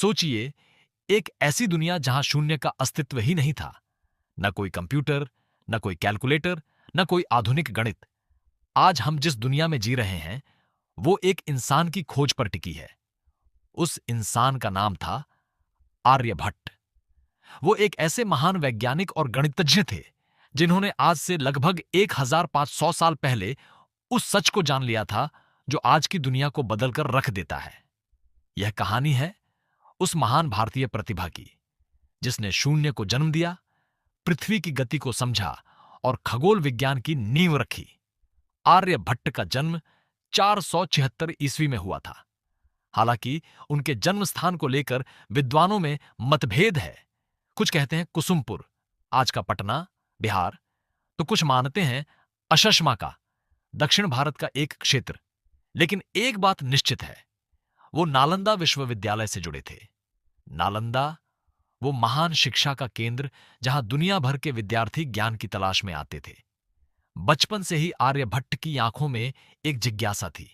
सोचिए, एक ऐसी दुनिया जहां शून्य का अस्तित्व ही नहीं था। न कोई कंप्यूटर, न कोई कैलकुलेटर, न कोई आधुनिक गणित। आज हम जिस दुनिया में जी रहे हैं, वो एक इंसान की खोज पर टिकी है। उस इंसान का नाम था आर्यभट्ट। वो एक ऐसे महान वैज्ञानिक और गणितज्ञ थे जिन्होंने आज से लगभग 1500 साल पहले उस सच को जान लिया था जो आज की दुनिया को बदलकर रख देता है। यह कहानी है उस महान भारतीय प्रतिभा की, जिसने शून्य को जन्म दिया, पृथ्वी की गति को समझा और खगोल विज्ञान की नींव रखी। आर्यभट्ट का जन्म 476 ईस्वी में हुआ था। हालांकि उनके जन्म स्थान को लेकर विद्वानों में मतभेद है। कुछ कहते हैं कुसुमपुर, आज का पटना, बिहार, तो कुछ मानते हैं अशशमाका, दक्षिण भारत का एक क्षेत्र। लेकिन एक बात निश्चित है, वो नालंदा विश्वविद्यालय से जुड़े थे। नालंदा, वो महान शिक्षा का केंद्र जहां दुनिया भर के विद्यार्थी ज्ञान की तलाश में आते थे। बचपन से ही आर्यभट्ट की आंखों में एक जिज्ञासा थी।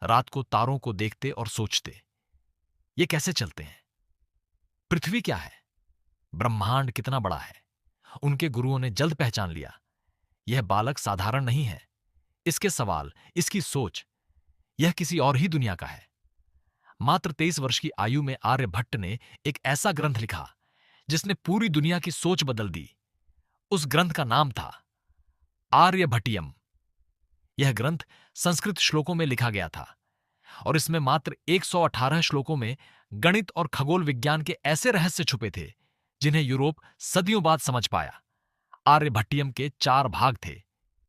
रात को तारों को देखते और सोचते, ये कैसे चलते हैं? पृथ्वी क्या है? ब्रह्मांड कितना बड़ा है? उनके गुरुओं ने जल्द पहचान लिया, यह बालक साधारण नहीं है। इसके सवाल, इसकी सोच, यह किसी और ही दुनिया का है। मात्र 23 वर्ष की आयु में आर्यभट्ट ने एक ऐसा ग्रंथ लिखा जिसने पूरी दुनिया की सोच बदल दी। उस ग्रंथ का नाम था आर्यभट्टियम। यह ग्रंथ संस्कृत श्लोकों में लिखा गया था और इसमें मात्र 118 श्लोकों में गणित और खगोल विज्ञान के ऐसे रहस्य छुपे थे जिन्हें यूरोप सदियों बाद समझ पाया। आर्यभट्टियम के 4 भाग थे।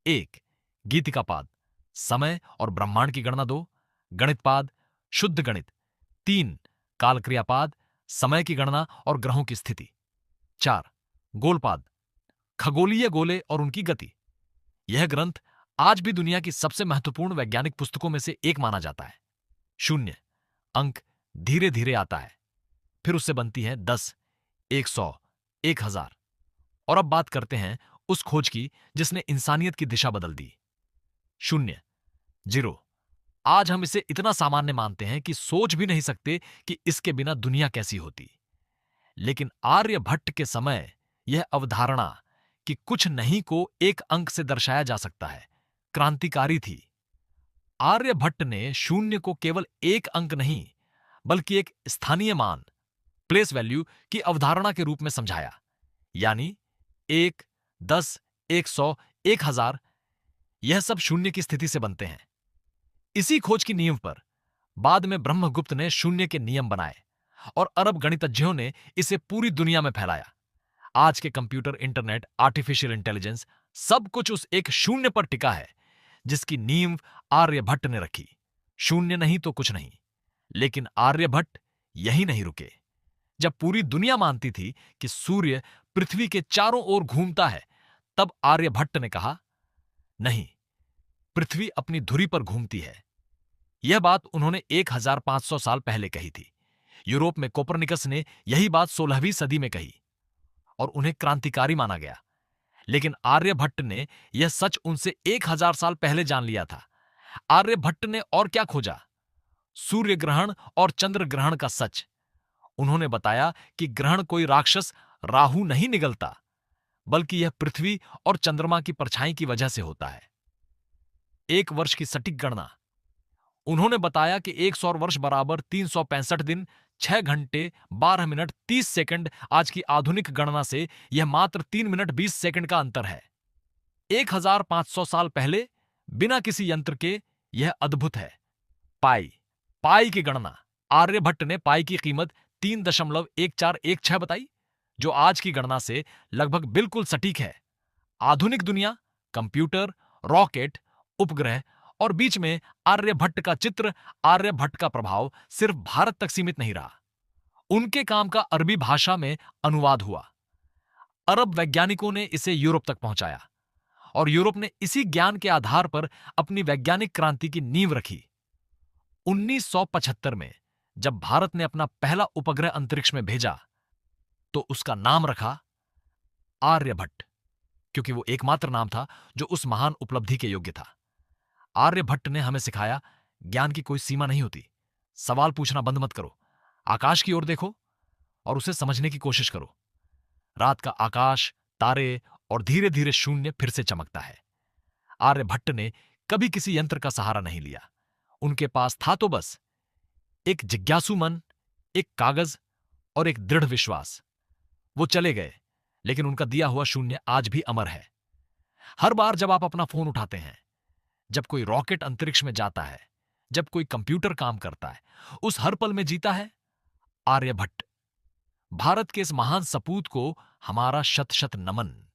1, गीतिकापाद, समय और ब्रह्मांड की गणना। 2, गणितपाद, शुद्ध गणित। 3, कालक्रियापाद, समय की गणना और ग्रहों की स्थिति। 4, गोलपाद, खगोलीय गोले और उनकी गति। यह ग्रंथ आज भी दुनिया की सबसे महत्वपूर्ण वैज्ञानिक पुस्तकों में से एक माना जाता है। 0 अंक धीरे धीरे आता है, फिर उससे बनती है 10, 100, 1000। और अब बात करते हैं उस खोज की जिसने इंसानियत की दिशा बदल दी। 0, 0। आज हम इसे इतना सामान्य मानते हैं कि सोच भी नहीं सकते कि इसके बिना दुनिया कैसी होती। लेकिन आर्यभट्ट के समय यह अवधारणा कि कुछ नहीं को एक अंक से दर्शाया जा सकता है, क्रांतिकारी थी। आर्यभट्ट ने शून्य को केवल एक अंक नहीं, बल्कि एक स्थानीय मान, प्लेस वैल्यू की अवधारणा के रूप में समझाया। यानी 1, 10, 100, 1000, यह सब शून्य की स्थिति से बनते हैं। इसी खोज की नींव पर बाद में ब्रह्मगुप्त ने शून्य के नियम बनाए और अरब गणितज्ञों ने इसे पूरी दुनिया में फैलाया। आज के कंप्यूटर, इंटरनेट, आर्टिफिशियल इंटेलिजेंस, सब कुछ उस एक शून्य पर टिका है जिसकी नींव आर्यभट्ट ने रखी। शून्य नहीं तो कुछ नहीं। लेकिन आर्यभट्ट यही नहीं रुके। जब पूरी दुनिया मानती थी कि सूर्य पृथ्वी के चारों ओर घूमता है, तब आर्यभट्ट ने कहा, नहीं, पृथ्वी अपनी धुरी पर घूमती है। यह बात उन्होंने 1500 साल पहले कही थी। यूरोप में कोपरनिकस ने यही बात 16वीं सदी में कही और उन्हें क्रांतिकारी माना गया। लेकिन आर्यभट्ट ने यह सच उनसे 1000 साल पहले जान लिया था। आर्यभट्ट ने और क्या खोजा? सूर्य ग्रहण और चंद्र ग्रहण का सच। उन्होंने बताया कि ग्रहण कोई राक्षस राहु नहीं निगलता, बल्कि यह पृथ्वी और चंद्रमा की परछाई की वजह से होता है। 1 वर्ष की सटीक गणना। उन्होंने बताया कि 1 सौर वर्ष बराबर 365 दिन, 6 घंटे, 12 मिनट, 30 सेकंड। आज की आधुनिक गणना से यह मात्र 3 मिनट 20 सेकंड का अंतर है। 1500 साल पहले बिना किसी यंत्र के यह अद्भुत है। पाई की गणना। आर्यभट्ट ने पाई की कीमत 3.1416 बताई, जो आज की गणना से लगभग बिल्कुल सटीक है। आधुनिक दुनिया, कंप्यूटर, रॉकेट, उपग्रह और बीच में आर्यभट्ट का चित्र, आर्यभट्ट का प्रभाव सिर्फ भारत तक सीमित नहीं रहा। उनके काम का अरबी भाषा में अनुवाद हुआ। अरब वैज्ञानिकों ने इसे यूरोप तक पहुंचाया और यूरोप ने इसी ज्ञान के आधार पर अपनी वैज्ञानिक क्रांति की नींव रखी। 1975 में जब भारत ने अपना पहला उपग्रह अंतरिक्ष में भेजा, तो उसका नाम रखा आर्यभट्ट, क्योंकि वो एकमात्र नाम था जो उस महान उपलब्धि के योग्य था। आर्यभट्ट ने हमें सिखाया, ज्ञान की कोई सीमा नहीं होती। सवाल पूछना बंद मत करो। आकाश की ओर देखो और उसे समझने की कोशिश करो। रात का आकाश, तारे और धीरे धीरे शून्य फिर से चमकता है। आर्यभट्ट ने कभी किसी यंत्र का सहारा नहीं लिया। उनके पास था तो बस एक जिज्ञासु मन, एक कागज और एक दृढ़ विश्वास। वो चले गए, लेकिन उनका दिया हुआ शून्य आज भी अमर है। हर बार जब आप अपना फोन उठाते हैं, जब कोई रॉकेट अंतरिक्ष में जाता है, जब कोई कंप्यूटर काम करता है, उस हर पल में जीता है आर्यभट्ट। भारत के इस महान सपूत को हमारा शत शत नमन।